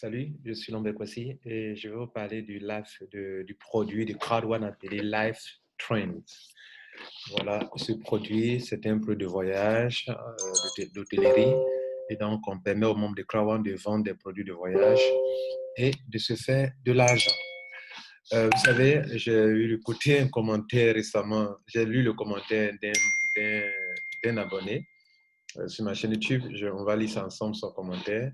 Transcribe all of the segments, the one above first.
Salut, je suis Lambert Kwasi et je vais vous parler du produit du crowd appelé Life Trends. Voilà, ce produit, c'est un produit de voyage, d'hôtellerie, et donc on permet aux membres de crowd de vendre des produits de voyage et de se faire de l'argent. Vous savez, j'ai eu écouté un commentaire récemment, j'ai lu le commentaire d'un abonné sur ma chaîne YouTube. On va lire ça ensemble, son commentaire.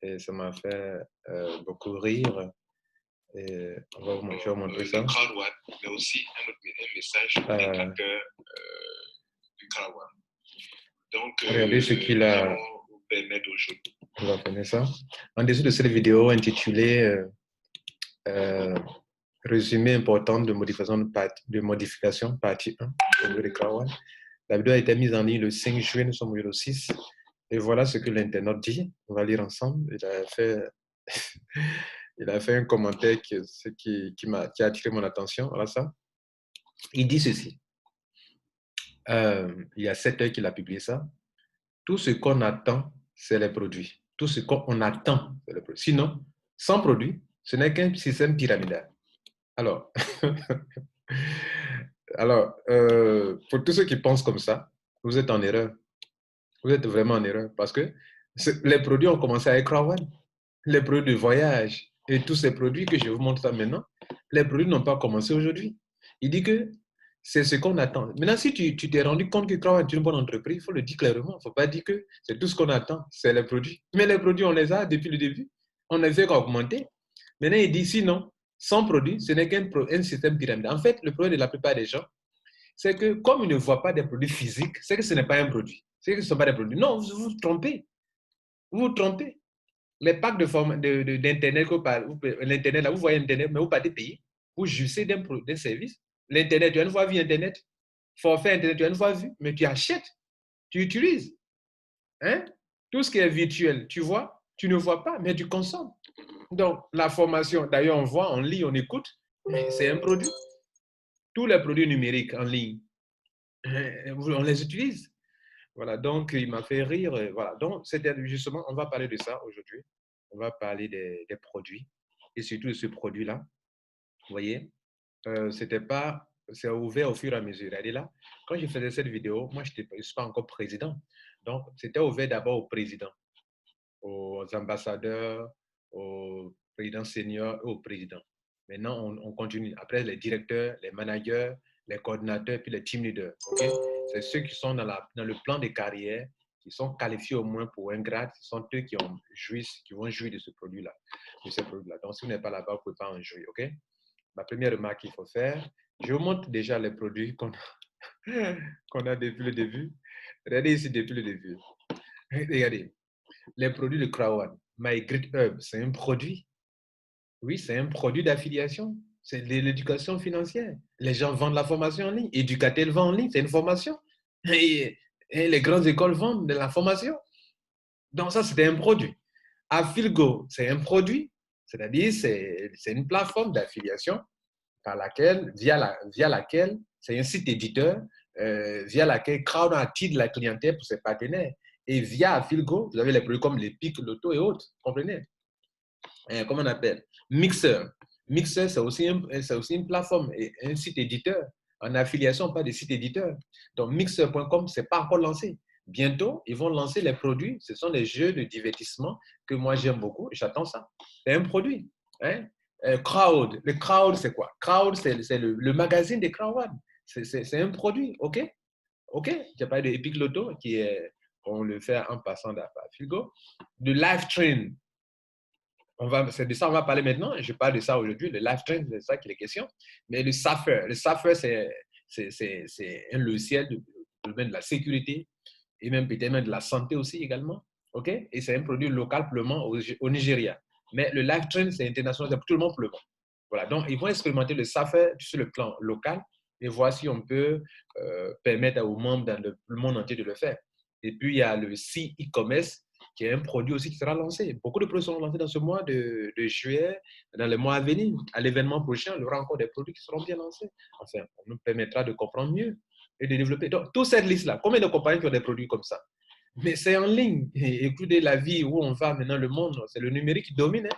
Et ça m'a fait beaucoup rire. Et je vais vous montrer ça. Le crowd, mais aussi un message pour les créateurs du crowd. Donc, regardez ce qu'il a. Vous permettre aujourd'hui. On va finir ça. En dessous de cette vidéo intitulée Résumé important de modification partie 1 au niveau du crowd. La vidéo a été mise en ligne le 5 juin, nous sommes le 6. Et voilà ce que l'internaute dit. On va lire ensemble. Il a fait un commentaire qui a attiré mon attention. Voilà ça. Il dit ceci. Il y a 7 heures qu'il a publié ça. Tout ce qu'on attend, c'est les produits. Tout ce qu'on attend, c'est les produits. Sinon, sans produit, ce n'est qu'un système pyramidal. Alors, pour tous ceux qui pensent comme ça, vous êtes en erreur. Vous êtes vraiment en erreur parce que les produits ont commencé avec crowd, les produits de voyage et tous ces produits que je vous montre ça maintenant, les produits n'ont pas commencé aujourd'hui. Il dit que c'est ce qu'on attend. Maintenant, si tu t'es rendu compte que crowd est une bonne entreprise, il faut le dire clairement. Il ne faut pas dire que c'est tout ce qu'on attend, c'est les produits. Mais les produits, on les a depuis le début. On ne fait qu'augmenter. Maintenant, il dit sinon, sans produit, ce n'est qu'un système pyramidal. En fait, le problème de la plupart des gens, c'est que comme ils ne voient pas des produits physiques, c'est que ce n'est pas un produit. C'est que ce ne sont pas des produits. Non, vous vous trompez. Vous vous trompez. Les packs d'Internet, l'Internet, là, vous voyez Internet, mais vous partez payer. Vous jouissez d'un service. L'Internet, tu as une fois vu Internet. Forfait Internet, tu as une fois vu, mais tu achètes. Tu utilises. Hein? Tout ce qui est virtuel, tu vois, tu ne vois pas, mais tu consommes. Donc, la formation, d'ailleurs, on voit, on lit, on écoute, mais c'est un produit. Tous les produits numériques en ligne, on les utilise. Voilà, donc il m'a fait rire. Voilà, donc c'était justement, on va parler de ça aujourd'hui. On va parler des produits et surtout de ce produit-là. Vous voyez, c'est ouvert au fur et à mesure. Regardez là, quand je faisais cette vidéo, moi, je ne suis pas encore président. Donc, c'était ouvert d'abord au président, aux ambassadeurs, aux présidents seniors et aux présidents. Maintenant, on continue. Après, les directeurs, les managers, les coordinateurs, puis les team leaders. Okay? C'est ceux qui sont dans le plan de carrière, qui sont qualifiés au moins pour un grade. Ce sont eux qui vont jouir de ce produit-là. Donc, si vous n'êtes pas là-bas, vous ne pouvez pas en jouir. OK? La première remarque qu'il faut faire, je vous montre déjà les produits qu'on a depuis le début. Regardez ici depuis le début. Regardez. Les produits de crowd. My Great Herb, c'est un produit. Oui, c'est un produit d'affiliation. C'est de l'éducation financière. Les gens vendent la formation en ligne. Éducatel vend en ligne, c'est une formation. Et les grandes écoles vendent de la formation. Donc ça, c'était un produit. Affilgo, c'est un produit. C'est-à-dire, c'est une plateforme d'affiliation via laquelle, c'est un site éditeur, via laquelle Crowd attire la clientèle pour ses partenaires. Et via Affilgo, vous avez les produits comme les pics, l'auto et autres. Comprenez? Comment on appelle? Mixer. Mixer, c'est aussi une plateforme et un site éditeur. En affiliation, pas de site éditeur. Donc, Mixer.com, ce n'est pas encore lancé. Bientôt, ils vont lancer les produits. Ce sont des jeux de divertissement que moi, j'aime beaucoup. J'attends ça. C'est un produit. Hein? Crowd. Le Crowd, c'est quoi? Crowd, c'est le magazine des Crowd. C'est un produit. OK? OK? Tu as parlé de Epic Lotto, on le fait en passant d'Afilgo. De Live Train. C'est de ça qu'on va parler maintenant. Je parle de ça aujourd'hui. Le live trend, c'est ça qui est question. Mais le Safer, c'est un logiciel de domaine de la sécurité et même peut-être même de la santé aussi également. OK? Et c'est un produit local pour le moment au Nigeria. Mais le live trend, c'est international, c'est pour tout le monde pour le moment. Voilà. Donc, ils vont expérimenter le Safer sur le plan local et voir si on peut permettre aux membres dans le monde entier de le faire. Et puis, il y a le C-e-commerce qui est un produit aussi qui sera lancé. Beaucoup de produits seront lancés dans ce mois de juillet, dans les mois à venir. À l'événement prochain, il y aura encore des produits qui seront bien lancés. Enfin, on nous permettra de comprendre mieux et de développer. Donc, toute cette liste-là, combien de compagnies qui ont des produits comme ça? Mais c'est en ligne. Et écoutez, la vie où on va maintenant, le monde, c'est le numérique qui domine. Hein.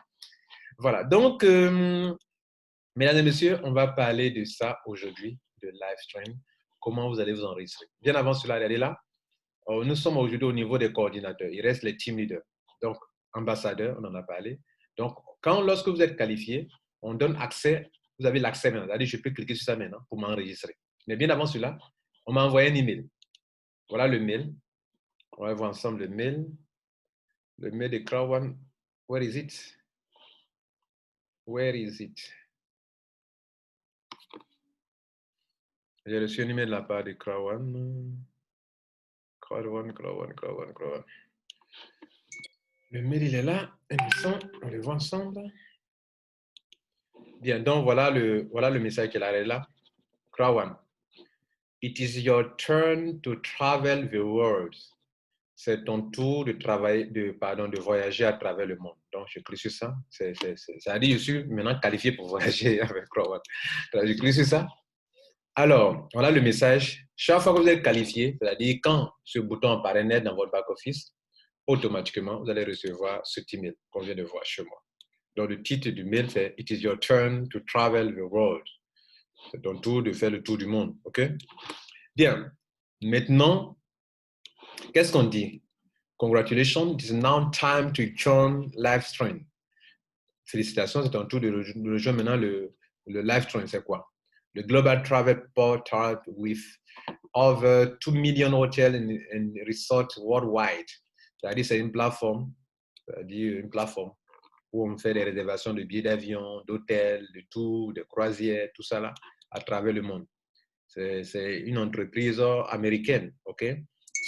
Voilà. Donc, mesdames et messieurs, on va parler de ça aujourd'hui, de live stream. Comment vous allez vous enregistrer. Bien avant cela, regardez là. Nous sommes aujourd'hui au niveau des coordinateurs. Il reste les team leaders. Donc, ambassadeur, on en a parlé. Donc, lorsque vous êtes qualifié, on donne accès. Vous avez l'accès maintenant. C'est-à-dire, je peux cliquer sur ça maintenant pour m'enregistrer. Mais bien avant cela, on m'a envoyé un email. Voilà le mail. On va voir ensemble le mail. Le mail de Crowd. Where is it? Where is it? J'ai reçu un email de la part de Crowd. Crowd. Le mail, il est là. On le voit ensemble. Bien, donc voilà le message qu'il a là. Crowd. It is your turn to travel the world. C'est ton tour de voyager à travers le monde. Donc, je clique sur ça. Ça dit, je suis maintenant qualifié pour voyager avec Crowd. Je clique sur ça. Alors, voilà le message. Chaque fois que vous êtes qualifié, c'est-à-dire quand ce bouton apparaît net dans votre back-office, automatiquement, vous allez recevoir ce email qu'on vient de voir chez moi. Donc, le titre du mail, c'est « It is your turn to travel the world ». C'est ton tour de faire le tour du monde. OK? Bien. Maintenant, qu'est-ce qu'on dit? Congratulations, it is now time to join live stream. Félicitations, c'est ton tour de rejoindre maintenant le live stream. C'est quoi? Le Global Travel Portal with over 2 million hotels and resorts worldwide. C'est-à-dire, c'est une plateforme où on fait des réservations de billets d'avion, d'hôtels, de tours, de croisières, tout ça là, à travers le monde. C'est une entreprise américaine, OK,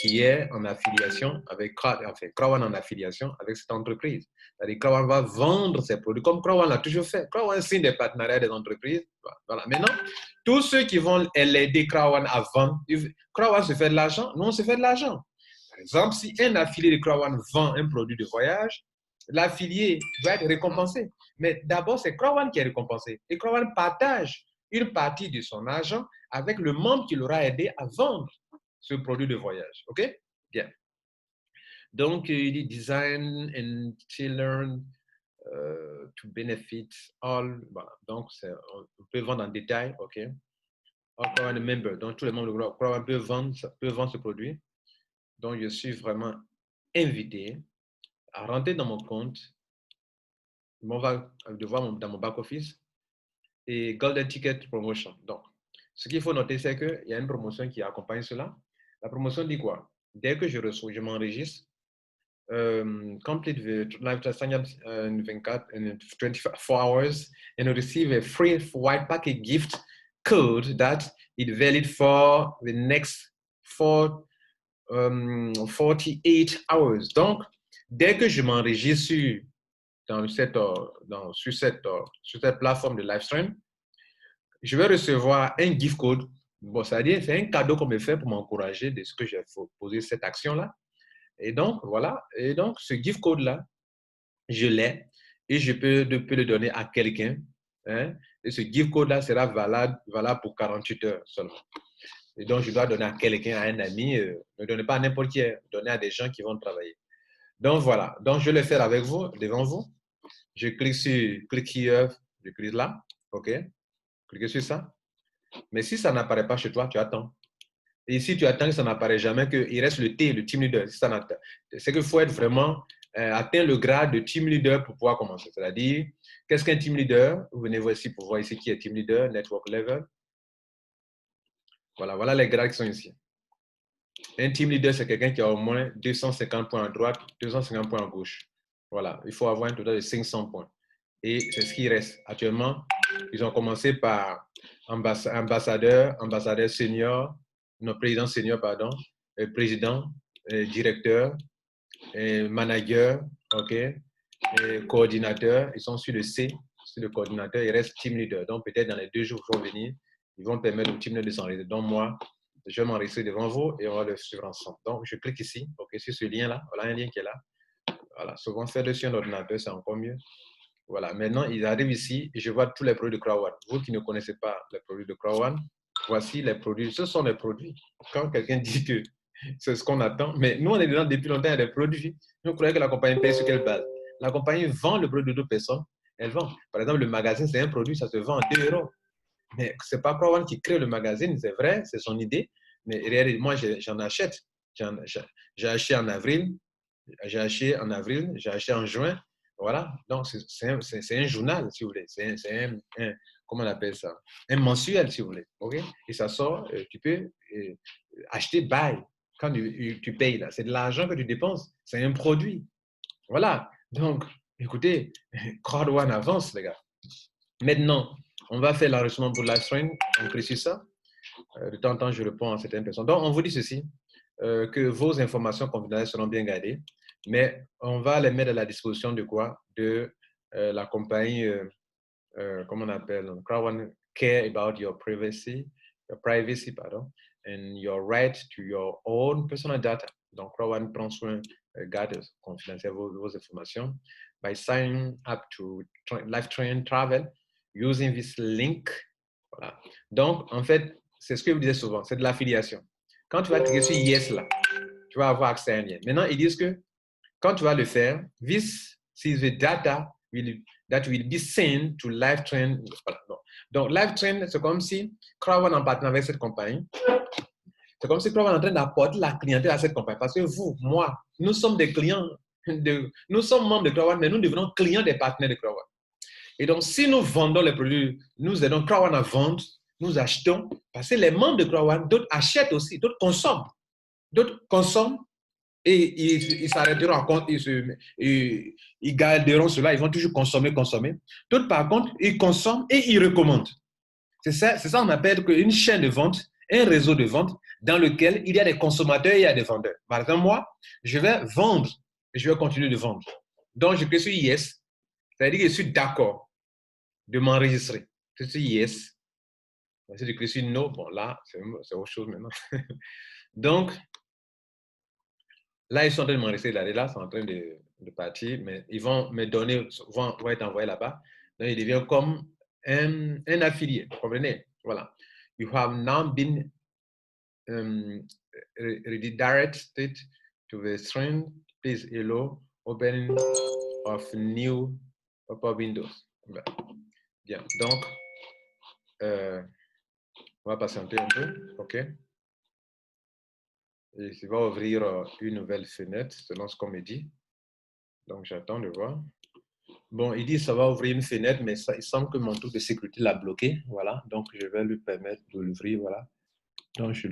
qui est en affiliation avec Crowd en affiliation avec cette entreprise. C'est-à-dire Crowd va vendre ses produits comme Crowd l'a toujours fait. Crowd signe des partenariats des entreprises. Voilà. Maintenant, tous ceux qui vont aider Crowd à vendre, Crowd se fait de l'argent, nous on se fait de l'argent. Par exemple, si un affilié de Crowd vend un produit de voyage, l'affilié doit être récompensé. Mais d'abord, c'est Crowd qui est récompensé. Et Crowd partage une partie de son argent avec le membre qui l'aura aidé à vendre ce produit de voyage. OK? Bien. Donc, il dit design and children to benefit all. Voilà. Donc, on peut vendre en détail. OK? Encore un member. Donc, tous les membres du groupe peuvent vendre ce produit. Donc, je suis vraiment invité à rentrer dans mon compte. On va devoir dans mon back-office et Golden Ticket Promotion. Donc, ce qu'il faut noter, c'est qu'il y a une promotion qui accompagne cela. La promotion dit quoi? Dès que je m'enregistre, complete the live sign up in 24 hours and receive a free white packet gift code that is valid for the next 48 hours. Donc, dès que je m'enregistre sur cette plateforme de live stream, je vais recevoir un gift code. Bon, c'est-à-dire, c'est un cadeau qu'on me fait pour m'encourager de ce que j'ai posé cette action-là. Et donc, voilà. Et donc, ce gift code-là, je l'ai et je peux le donner à quelqu'un. Hein, et ce gift code-là sera valable pour 48 heures seulement. Et donc, je dois donner à quelqu'un, à un ami. Ne donnez pas à n'importe qui, donnez à des gens qui vont travailler. Donc, voilà. Donc, je vais le faire avec vous, devant vous. Je clique sur click here, je clique là. OK? Cliquez sur ça. Mais si ça n'apparaît pas chez toi, tu attends. Et si tu attends que ça n'apparaît jamais, qu'il reste le T, le team leader, c'est qu'il faut être vraiment atteindre le grade de team leader pour pouvoir commencer. C'est-à-dire, qu'est-ce qu'un team leader? Vous venez voir ici pour voir ici qui est team leader, network level. Voilà les grades qui sont ici. Un team leader, c'est quelqu'un qui a au moins 250 points à droite, 250 points à gauche. Voilà, il faut avoir un total de 500 points. Et c'est ce qui reste. Actuellement, ils ont commencé par ambassadeur senior, non, président senior, pardon, président, directeur, manager, OK, coordinateur. Ils sont sur le C, sur le coordinateur, il reste team leader. Donc, peut-être dans les 2 jours qui vont venir, ils vont permettre au team leader de s'enregistrer. Donc, moi, je vais m'enregistrer devant vous et on va le suivre ensemble. Donc, je clique ici, OK, sur ce lien-là. Voilà un lien qui est là. Voilà, souvent faire dessus un ordinateur, c'est encore mieux. Voilà, maintenant, ils arrivent ici et je vois tous les produits de Crowd. Vous qui ne connaissez pas les produits de Crowd, voici les produits. Ce sont les produits. Quand quelqu'un dit que C'est ce qu'on attend. Mais nous, on est dedans depuis longtemps, il y a des produits. Nous croyons que la compagnie paye sur quelle base? La compagnie vend le produit d'autres personnes. Elle vend. Par exemple, le magazine, c'est un produit, ça se vend à 2 euros. Mais ce n'est pas Crowan qui crée le magazine, c'est vrai, c'est son idée. Mais moi, j'en achète. J'ai acheté en avril, j'ai acheté en avril, j'ai acheté en juin. Voilà. Donc, c'est un journal, si vous voulez. C'est comment on appelle ça? Un mensuel, si vous voulez. OK? Et ça sort, tu peux acheter buy quand tu payes là. C'est de l'argent que tu dépenses. C'est un produit. Voilà. Donc, écoutez, Crowd1 avance, les gars. Maintenant, on va faire l'enregistrement pour LiveStream. On précise ça. De temps en temps, je réponds à certaines personnes. Donc, on vous dit ceci, que vos informations confidentielles seront bien gardées, mais on va les mettre à la disposition de quoi? De la compagnie, comment on appelle? Crowd1 care about your privacy, pardon, and your right to your own personal data. Donc, Crowd1 prend soin, garde confidentiellement vos informations by signing up to LiveTrain Travel using this link. Voilà. Donc, en fait, c'est ce que je vous disais souvent, c'est de l'affiliation. Quand tu vas cliquer sur Yes là, tu vas avoir accès à un lien. Maintenant, ils disent que quand tu vas le faire, this is the data that will be sent to LiveTrain. Voilà. Donc, LiveTrain, c'est comme si Crowd1 en partenariat avec cette compagnie, c'est comme si Crowd1 est en train d'apporter la clientèle à cette compagnie. Parce que vous, moi, nous sommes des clients, nous sommes membres de Crowd1, mais nous devenons clients des partenaires de Crowd1. Et donc, si nous vendons les produits, nous aidons Crowd1 à vendre, nous achetons, parce que les membres de Crowd1, d'autres achètent aussi, d'autres consomment et ils s'arrêteront, ils garderont cela, ils vont toujours consommer. D'autres, par contre, ils consomment et ils recommandent. C'est ça qu'on appelle une chaîne de vente, un réseau de vente dans lequel il y a des consommateurs et il y a des vendeurs. Par exemple, moi, je vais vendre et je vais continuer de vendre. Donc, je clique sur Yes, c'est-à-dire que je suis d'accord de m'enregistrer. Je suis Yes. Si je clique sur No, bon là, c'est autre chose maintenant. Donc, là, ils sont en train de m'enregistrer. Là, ils sont en train de partir, mais ils vont me donner, vont être envoyés là-bas. Donc, il devient comme un affilié. Vous comprenez? Voilà. You have now been redirected to the stream. Please hello, opening of new pop-up windows. Bien. Donc, on va patienter un peu. OK? Et il va ouvrir une nouvelle fenêtre selon ce qu'on me dit. Donc, j'attends de voir. Bon, il dit que ça va ouvrir une fenêtre, mais ça, il semble que mon truc de sécurité l'a bloqué. Voilà. Donc, je vais lui permettre de l'ouvrir. Voilà. Donc, je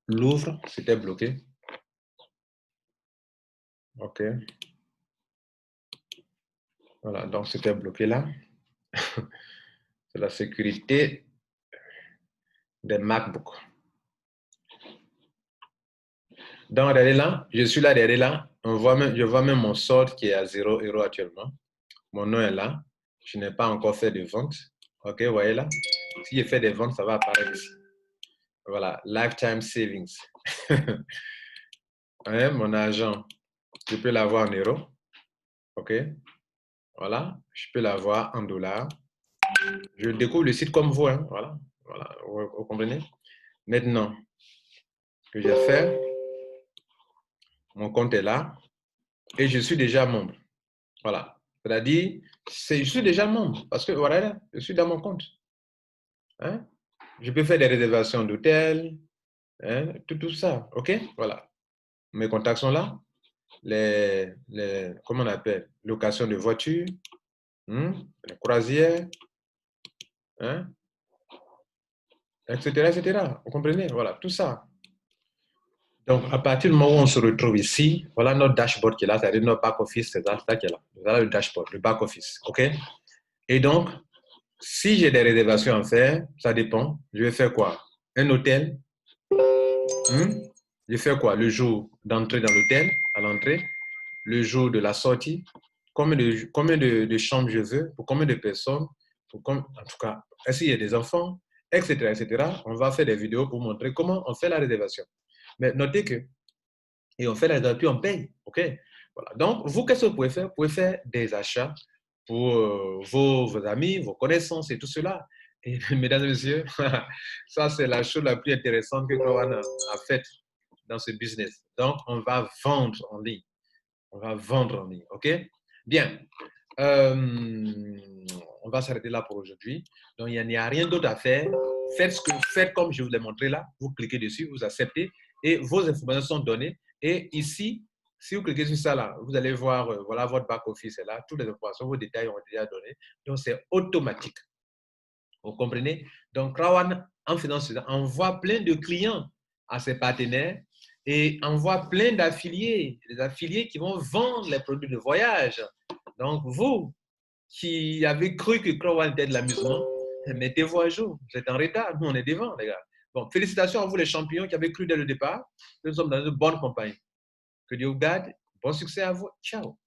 l'ouvre. C'était bloqué. OK. Voilà. Donc, c'était bloqué là. C'est la sécurité des MacBooks. Donc, regardez là. Je suis là, derrière là. Je vois même mon solde qui est à 0 € actuellement. Mon nom est là. Je n'ai pas encore fait de vente. OK, vous voyez là. Si je fais des ventes, ça va apparaître ici. Voilà, lifetime savings. Hein, mon argent, je peux l'avoir en euros. OK. Voilà, je peux l'avoir en dollars. Je découvre le site comme vous. Hein. Voilà, voilà. Vous comprenez? Maintenant que j'ai fait, mon compte est là et je suis déjà membre. Voilà. C'est-à-dire, je suis déjà membre parce que voilà, je suis dans mon compte. Hein? Je peux faire des réservations d'hôtel, hein? Tout ça. OK? Voilà. Mes contacts sont là. Comment on appelle? Location de voiture, les croisières, hein? Etc., etc. Vous comprenez? Voilà, tout ça. Donc, à partir du moment où on se retrouve ici, voilà notre dashboard qui est là, c'est-à-dire notre back-office, c'est ça qui est là. Voilà le dashboard, le back-office. OK? Et donc, si j'ai des réservations à faire, ça dépend. Je vais faire quoi? Un hôtel. Je fais quoi? Le jour d'entrée dans l'hôtel, à l'entrée, le jour de la sortie, combien de chambres je veux, pour combien de personnes, en tout cas, est-ce qu'il y a des enfants, etc., etc. On va faire des vidéos pour montrer comment on fait la réservation. Mais notez que, et on fait la réservation, puis on paye. OK? Voilà. Donc, vous, qu'est-ce que vous pouvez faire? Vous pouvez faire des achats pour vos amis, vos connaissances et tout cela. Et mesdames et messieurs, ça, c'est la chose la plus intéressante que Crowd1 a faite dans ce business. Donc, on va vendre en ligne. On va vendre en ligne. OK? Bien. On va s'arrêter là pour aujourd'hui. Donc, il n'y a rien d'autre à faire. Faites comme je vous l'ai montré là. Vous cliquez dessus, vous acceptez et vos informations sont données. Et ici, si vous cliquez sur ça là, vous allez voir, voilà, votre back-office est là. Toutes les informations, vos détails ont déjà donné. Donc, c'est automatique. Vous comprenez? Donc, Rawan, en faisant cela, envoie plein de clients à ses partenaires et envoie plein d'affiliés, des affiliés qui vont vendre les produits de voyage. Donc, vous qui avez cru que Crowell était de l'amusement, mettez-vous à jour. Vous êtes en retard. Nous, on est devant, les gars. Bon, félicitations à vous, les champions qui avez cru dès le départ. Nous sommes dans une bonne compagnie. Que Dieu vous garde. Bon succès à vous. Ciao.